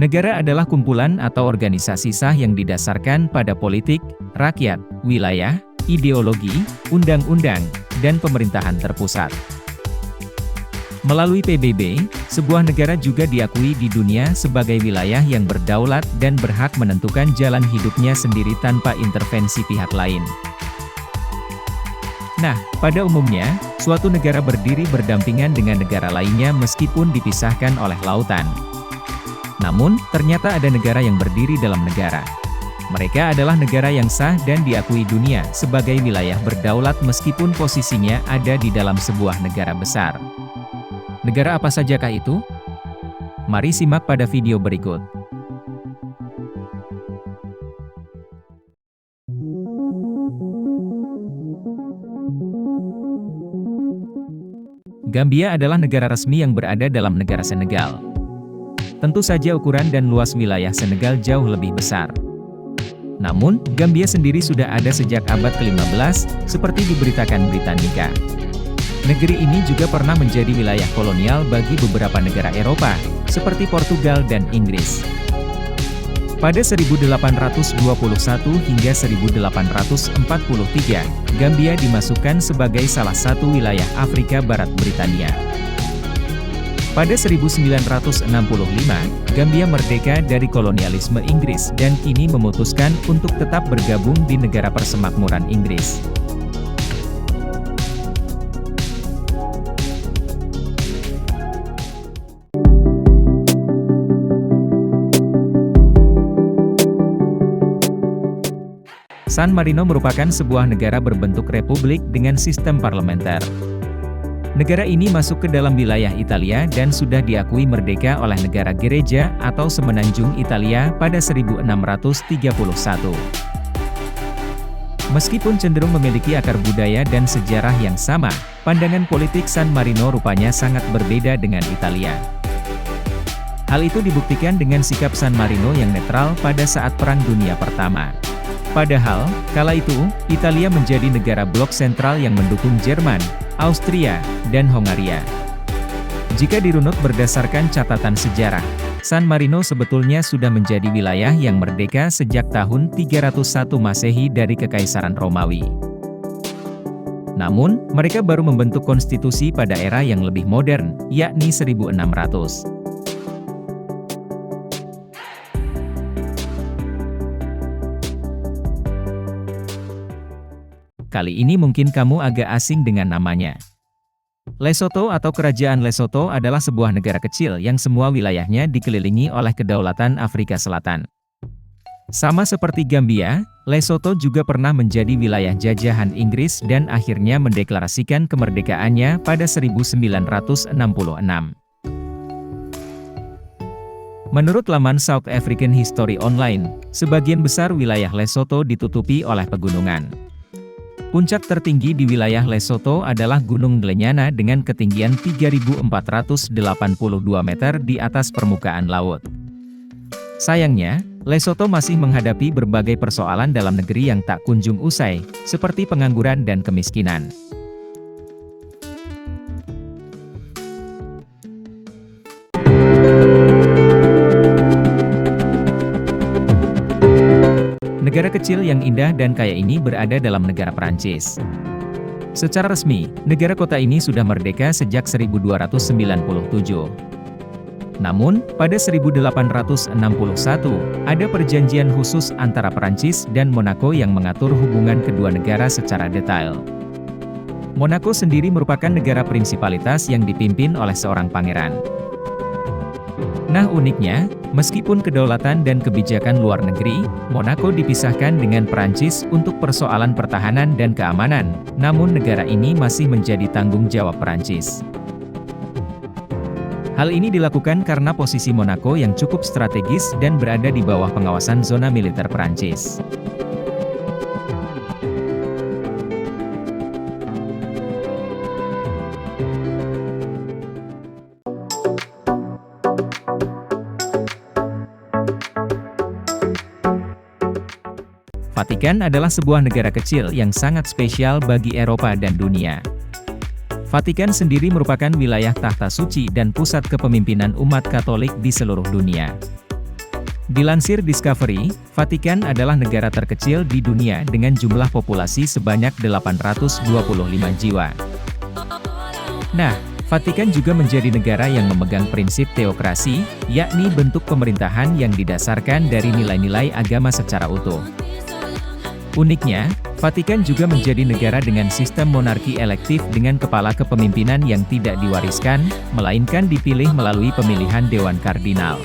Negara adalah kumpulan atau organisasi sah yang didasarkan pada politik, rakyat, wilayah, ideologi, undang-undang, dan pemerintahan terpusat. Melalui PBB, sebuah negara juga diakui di dunia sebagai wilayah yang berdaulat dan berhak menentukan jalan hidupnya sendiri tanpa intervensi pihak lain. Nah, pada umumnya, suatu negara berdiri berdampingan dengan negara lainnya meskipun dipisahkan oleh lautan. Namun, ternyata ada negara yang berdiri dalam negara. Mereka adalah negara yang sah dan diakui dunia sebagai wilayah berdaulat meskipun posisinya ada di dalam sebuah negara besar. Negara apa sajakah itu? Mari simak pada video berikut. Gambia adalah negara resmi yang berada dalam negara Senegal. Tentu saja ukuran dan luas wilayah Senegal jauh lebih besar. Namun, Gambia sendiri sudah ada sejak abad ke-15, seperti diberitakan Britannica. Negeri ini juga pernah menjadi wilayah kolonial bagi beberapa negara Eropa, seperti Portugal dan Inggris. Pada 1821 hingga 1843, Gambia dimasukkan sebagai salah satu wilayah Afrika Barat Britania. Pada 1965, Gambia merdeka dari kolonialisme Inggris dan kini memutuskan untuk tetap bergabung di negara persemakmuran Inggris. San Marino merupakan sebuah negara berbentuk republik dengan sistem parlementer. Negara ini masuk ke dalam wilayah Italia dan sudah diakui merdeka oleh negara Gereja atau Semenanjung Italia pada 1631. Meskipun cenderung memiliki akar budaya dan sejarah yang sama, pandangan politik San Marino rupanya sangat berbeda dengan Italia. Hal itu dibuktikan dengan sikap San Marino yang netral pada saat Perang Dunia Pertama. Padahal, kala itu, Italia menjadi negara blok sentral yang mendukung Jerman, Austria, dan Hongaria. Jika dirunut berdasarkan catatan sejarah, San Marino sebetulnya sudah menjadi wilayah yang merdeka sejak tahun 301 Masehi dari Kekaisaran Romawi. Namun, mereka baru membentuk konstitusi pada era yang lebih modern, yakni 1600. Kali ini mungkin kamu agak asing dengan namanya. Lesotho atau Kerajaan Lesotho adalah sebuah negara kecil yang semua wilayahnya dikelilingi oleh Kedaulatan Afrika Selatan. Sama seperti Gambia, Lesotho juga pernah menjadi wilayah jajahan Inggris dan akhirnya mendeklarasikan kemerdekaannya pada 1966. Menurut laman South African History Online, sebagian besar wilayah Lesotho ditutupi oleh pegunungan. Puncak tertinggi di wilayah Lesotho adalah Gunung Dlenyana dengan ketinggian 3.482 meter di atas permukaan laut. Sayangnya, Lesotho masih menghadapi berbagai persoalan dalam negeri yang tak kunjung usai, seperti pengangguran dan kemiskinan. Negara kecil yang indah dan kaya ini berada dalam negara Perancis. Secara resmi, negara kota ini sudah merdeka sejak 1297. Namun, pada 1861, ada perjanjian khusus antara Perancis dan Monaco yang mengatur hubungan kedua negara secara detail. Monaco sendiri merupakan negara prinsipalitas yang dipimpin oleh seorang pangeran. Nah uniknya, meskipun kedaulatan dan kebijakan luar negeri, Monaco dipisahkan dengan Perancis untuk persoalan pertahanan dan keamanan, namun negara ini masih menjadi tanggung jawab Perancis. Hal ini dilakukan karena posisi Monaco yang cukup strategis dan berada di bawah pengawasan zona militer Perancis. Vatikan adalah sebuah negara kecil yang sangat spesial bagi Eropa dan dunia. Vatikan sendiri merupakan wilayah tahta suci dan pusat kepemimpinan umat Katolik di seluruh dunia. Dilansir Discovery, Vatikan adalah negara terkecil di dunia dengan jumlah populasi sebanyak 825 jiwa. Nah, Vatikan juga menjadi negara yang memegang prinsip teokrasi, yakni bentuk pemerintahan yang didasarkan dari nilai-nilai agama secara utuh. Uniknya, Vatikan juga menjadi negara dengan sistem monarki elektif dengan kepala kepemimpinan yang tidak diwariskan, melainkan dipilih melalui pemilihan Dewan Kardinal.